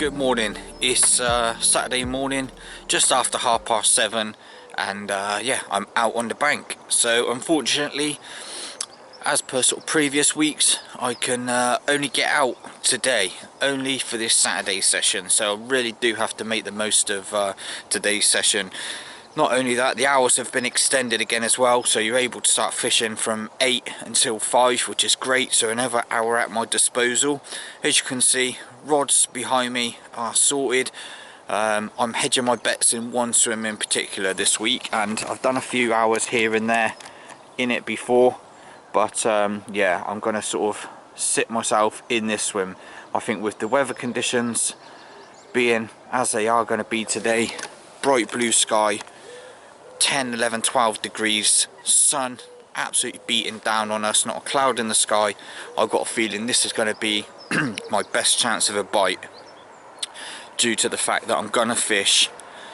Good morning. It's Saturday morning, just after 7:30, and yeah, I'm out on the bank. So unfortunately, as per sort of previous weeks, I can only get out today, only for this Saturday session. So I really do have to make the most of today's session. Not only that, the hours have been extended again as well, so you're able to start fishing from 8 until 5, which is great. So another hour at my disposal. As you can see, rods behind me are sorted. I'm hedging my bets in one swim in particular this week, and I've done a few hours here and there in it before, but yeah, I'm going to sort of sit myself in this swim. I think with the weather conditions being as they are going to be today, bright blue sky, 10, 11, 12 degrees, sun absolutely beating down on us, not a cloud in the sky. I've got a feeling this is going to be my best chance of a bite, due to the fact that I'm going to fish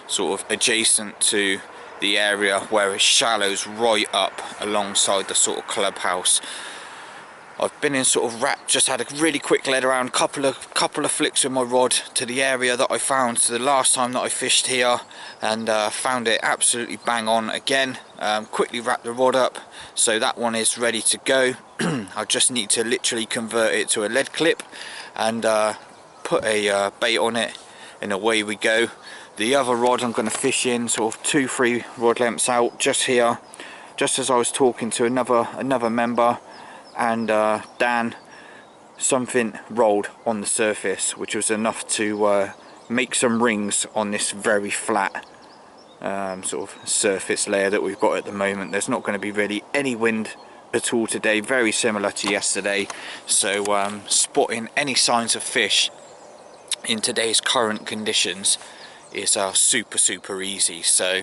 sort of adjacent to the area where it shallows right up alongside the sort of clubhouse. I've been in sort of just had a really quick lead around, couple of flicks with my rod to the area that I found the last time that I fished here, and found it absolutely bang on again. Quickly wrapped the rod up, so that one is ready to go. I just need to literally convert it to a lead clip and put a bait on it, and away we go. The other rod I'm going to fish in sort of 2-3 rod lengths out, just here, just as I was talking to another member, and Dan, something rolled on the surface, which was enough to make some rings on this very flat sort of surface layer that we've got at the moment. There's not going to be really any wind at all today, very similar to yesterday, so spotting any signs of fish in today's current conditions is super easy. So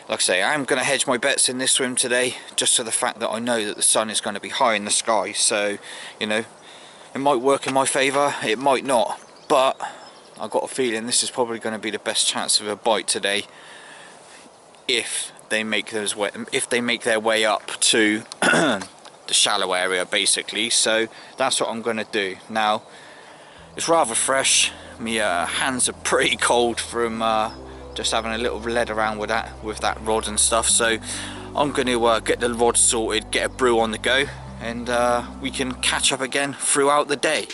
like I say, I'm going to hedge my bets in this swim today, just for the fact that I know that the sun is going to be high in the sky. So, you know, it might work in my favour, it might not, but I've got a feeling this is probably going to be the best chance of a bite today, if they make their way up to the shallow area, basically. So that's what I'm going to do. Now, it's rather fresh. My hands are pretty cold from just having a little lead around with that rod and stuff, so I'm going to get the rod sorted, get a brew on the go, and we can catch up again throughout the day.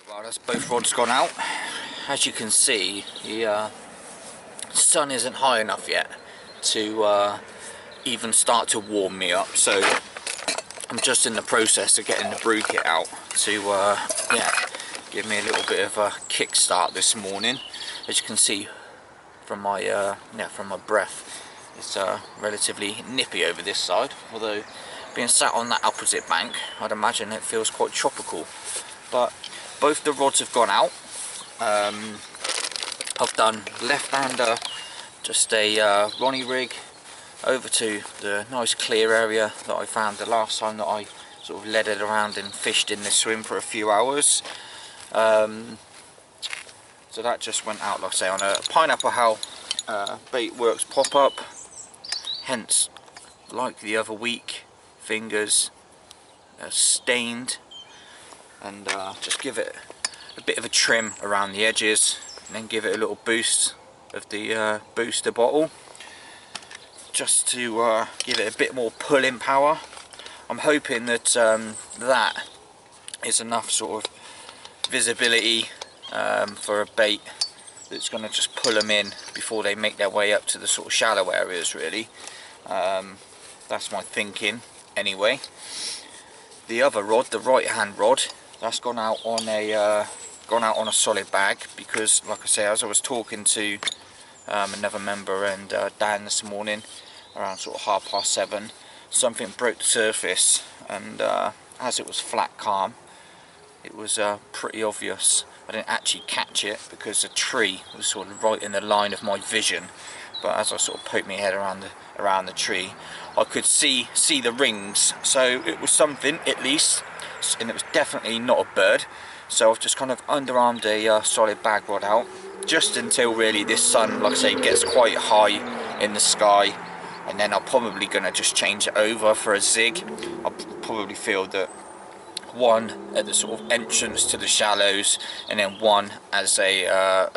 Well, that's both rods gone out. As you can see, the sun isn't high enough yet to even start to warm me up, so I'm just in the process of getting the brew kit out to yeah, give me a little bit of a kickstart this morning. As you can see from my from my breath, it's relatively nippy over this side, although being sat on that opposite bank, I'd imagine it feels quite tropical. But both the rods have gone out. I've done left-hander, just a Ronnie rig, over to the nice clear area that I found the last time that I sort of leaded around and fished in this swim for a few hours. So that just went out, like I say, on a Pineapple Howl bait works pop-up. Hence, like the other week, fingers stained, and just give it a bit of a trim around the edges, and then give it a little boost of the booster bottle, just to give it a bit more pulling power. I'm hoping that that is enough sort of visibility for a bait that's going to just pull them in before they make their way up to the sort of shallow areas, really. That's my thinking anyway. The other rod, the right hand rod, that's gone out on a solid bag, because like I say, as I was talking to another member and Dan this morning around sort of 7:30, something broke the surface, and as it was flat calm, it was pretty obvious I didn't actually catch it because the tree was sort of right in the line of my vision. But as I sort of poked my head around the tree, I could see the rings. So it was something at least, and it was definitely not a bird. So I've just kind of underarmed a solid bag rod out, just until really this sun, like I say, gets quite high in the sky, and then I'm probably gonna just change it over for a zig. I'll probably feel that one at the sort of entrance to the shallows, and then one as a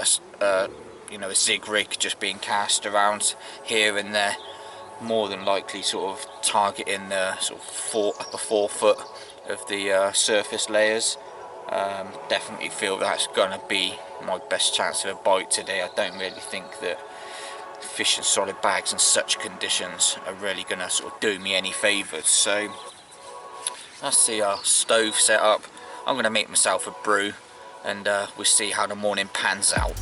you know, a zig rig just being cast around here and there, more than likely sort of targeting the sort of upper 4 foot of the surface layers. Definitely feel that's gonna be my best chance of a bite today. I don't really think that fishing solid bags in such conditions are really gonna sort of do me any favours. So that's the stove set up. I'm gonna make myself a brew, and we'll see how the morning pans out.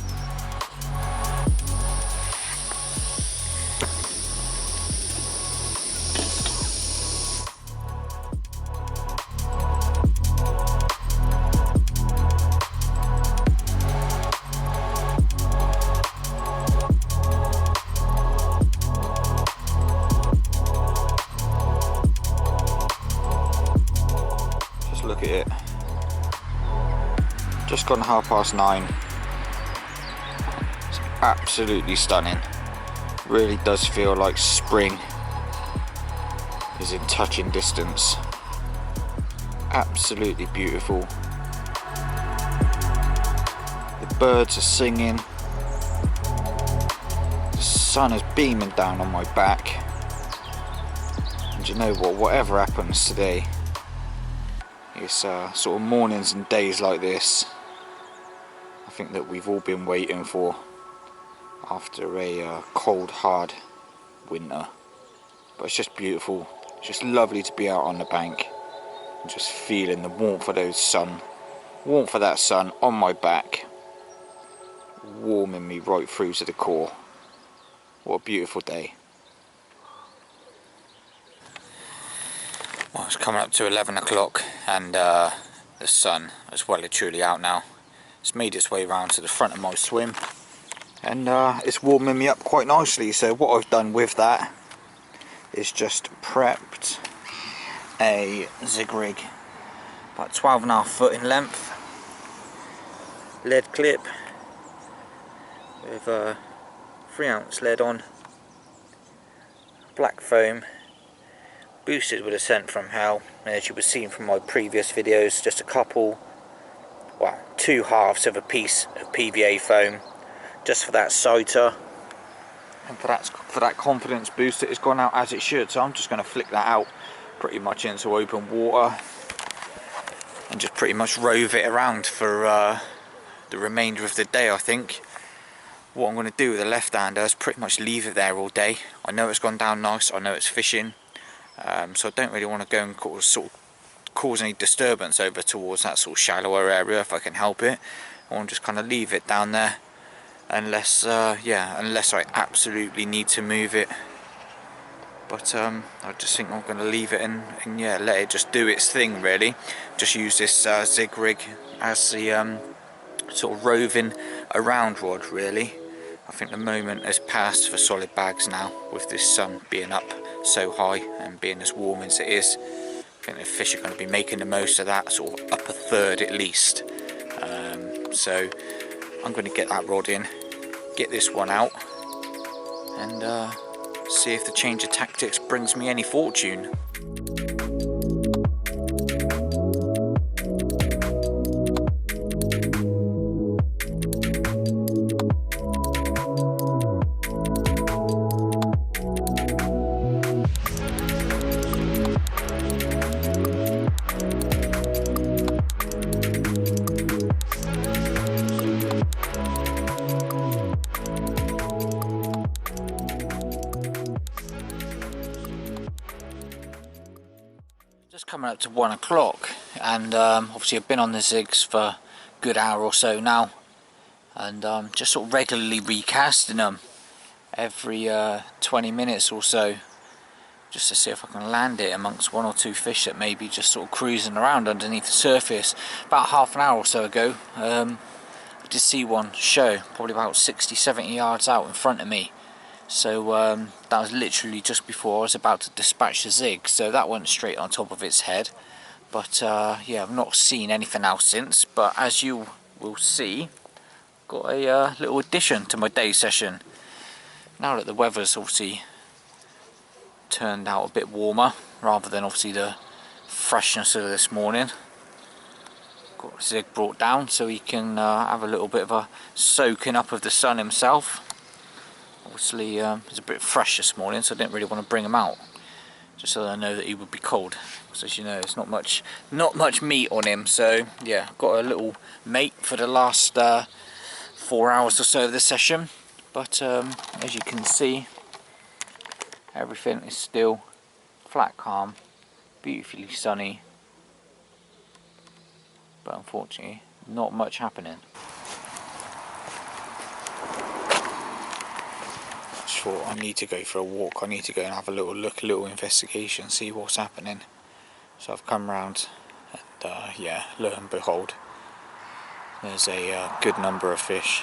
Look at it, just gone 9:30. It's absolutely stunning. Really does feel like spring is in touching distance. Absolutely beautiful. The birds are singing, the sun is beaming down on my back, and you know what, whatever happens today, it's sort of mornings and days like this I think that we've all been waiting for after a cold, hard winter. But it's just beautiful. It's just lovely to be out on the bank and just feeling the warmth of that sun on my back, warming me right through to the core. What a beautiful day. Well, it's coming up to 11 o'clock, and the sun is well and truly out now. It's made its way around to the front of my swim, and it's warming me up quite nicely. So what I've done with that is just prepped a zig rig, about 12.5 foot in length, lead clip with a 3-ounce lead on, black foam, boosted with a scent from hell, and as you were seeing from my previous videos, just a couple, well, 2 halves of a piece of PVA foam just for that sighter, and for that confidence boost that has gone out as it should. So I'm just going to flick that out pretty much into open water and just pretty much rove it around for the remainder of the day. I think what I'm going to do with the left-hander is pretty much leave it there all day. I know it's gone down nice, I know it's fishing, so I don't really want to go and cause any disturbance over towards that sort of shallower area if I can help it. I want to just kind of leave it down there unless unless I absolutely need to move it. But I just think I'm going to leave it and yeah, let it just do its thing really. Just use this zig rig as the sort of roving around rod really. I think the moment has passed for solid bags now, with this sun being up so high and being as warm as it is. I think the fish are going to be making the most of that sort of upper third at least. So I'm going to get that rod in, get this one out, and see if the change of tactics brings me any fortune. Just coming up to 1 o'clock, and obviously I've been on the zigs for a good hour or so now, and just sort of regularly recasting them every 20 minutes or so, just to see if I can land it amongst 1 or 2 fish that may be just sort of cruising around underneath the surface. About half an hour or so ago, did see one show probably about 60-70 yards out in front of me. So that was literally just before I was about to dispatch the zig, so that went straight on top of its head. But yeah, I've not seen anything else since, but as you will see, got a little addition to my day session. Now that the weather's obviously turned out a bit warmer, rather than obviously the freshness of this morning, got the zig brought down so he can have a little bit of a soaking up of the sun himself. Obviously it's a bit fresh this morning, so I didn't really want to bring him out, just so that I know that he would be cold. So as you know, there's not much meat on him. So yeah, got a little mate for the last 4 hours or so of the session. But as you can see, everything is still flat calm, beautifully sunny. But unfortunately, not much happening. Thought I need to go for a walk. I need to go and have a little look, a little investigation, see what's happening. So I've come round, and yeah, lo and behold, there's a good number of fish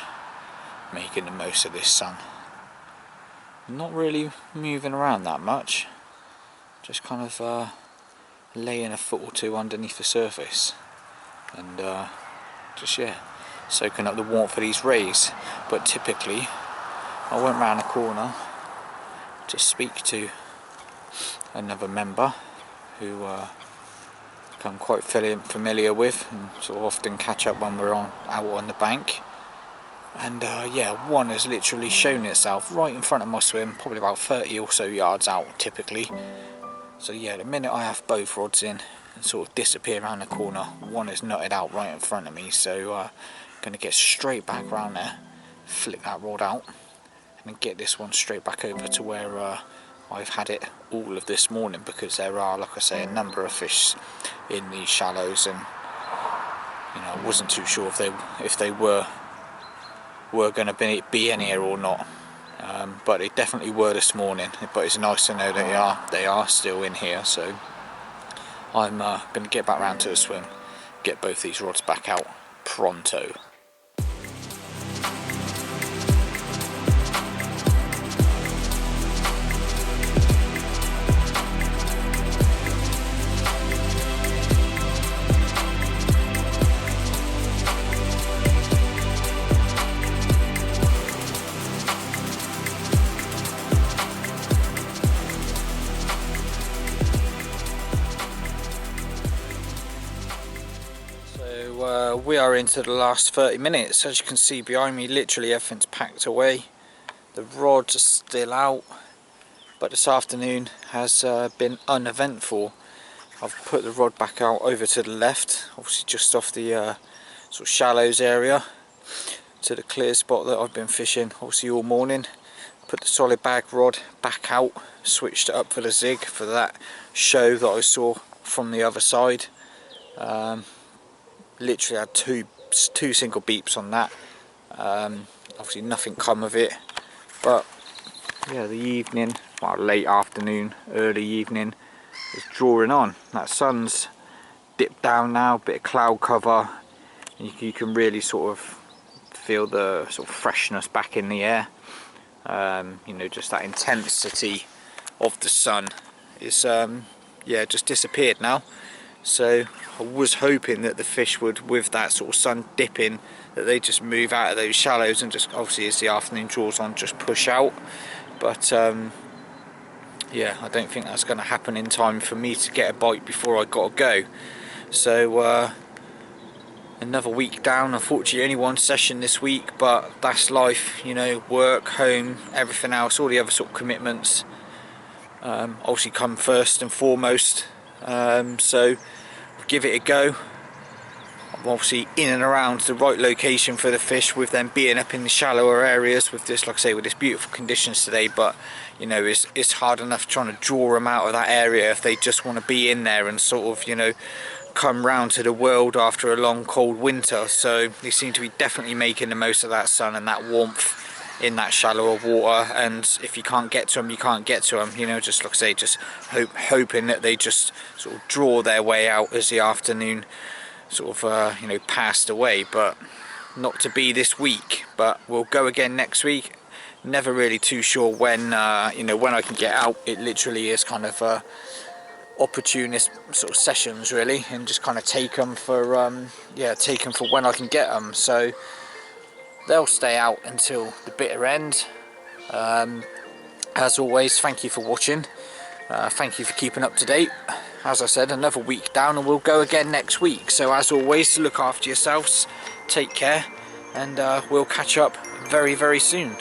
making the most of this sun. Not really moving around that much, just kind of laying a foot or two underneath the surface, and just yeah, soaking up the warmth of these rays. But typically I went round the corner to speak to another member who I'm quite familiar with, and sort of often catch up when we're out on the bank. And yeah, one has literally shown itself right in front of my swim, probably about 30 or so yards out typically. So yeah, the minute I have both rods in and sort of disappear around the corner, one has nutted out right in front of me. So going to get straight back around there, flick that rod out, and get this one straight back over to where I've had it all of this morning, because there are, like I say, a number of fish in these shallows, and you know, I wasn't too sure if they were going to be in here or not, but they definitely were this morning. But it's nice to know that they are still in here. So I'm going to get back round to the swim, get both these rods back out pronto. We are into the last 30 minutes. As you can see behind me, literally everything's packed away. The rods are still out, but this afternoon has been uneventful. I've put the rod back out over to the left, obviously just off the sort of shallows area, to the clear spot that I've been fishing obviously all morning. Put the solid bag rod back out, switched it up for the zig, for that show that I saw from the other side. Literally had two single beeps on that. Obviously nothing come of it, but yeah, the evening, well, late afternoon, early evening, is drawing on. That sun's dipped down now, bit of cloud cover, and you can really sort of feel the sort of freshness back in the air. You know, just that intensity of the sun is yeah, just disappeared now. So I was hoping that the fish would, with that sort of sun dipping, that they just move out of those shallows and just, obviously as the afternoon draws on, just push out. But yeah, I don't think that's going to happen in time for me to get a bite before I got to go. So another week down. Unfortunately only one session this week, but that's life, you know, work, home, everything else, all the other sort of commitments obviously come first and foremost. So give it a go. I'm obviously in and around the right location for the fish, with them being up in the shallower areas with this, like I say, with this beautiful conditions today. But you know, it's hard enough trying to draw them out of that area if they just want to be in there and sort of, you know, come round to the world after a long cold winter. So they seem to be definitely making the most of that sun and that warmth in that shallower water, and if you can't get to them, you can't get to them, you know, just like I say, just hoping that they just sort of draw their way out as the afternoon sort of you know, passed away. But not to be this week, but we'll go again next week. Never really too sure when you know, when I can get out. It literally is kind of opportunist sort of sessions really, and just kind of take them for yeah, take them for when I can get them. So they'll stay out until the bitter end. As always, thank you for watching. Thank you for keeping up to date. As I said, another week down and we'll go again next week. So as always, look after yourselves, take care, and we'll catch up very, very soon.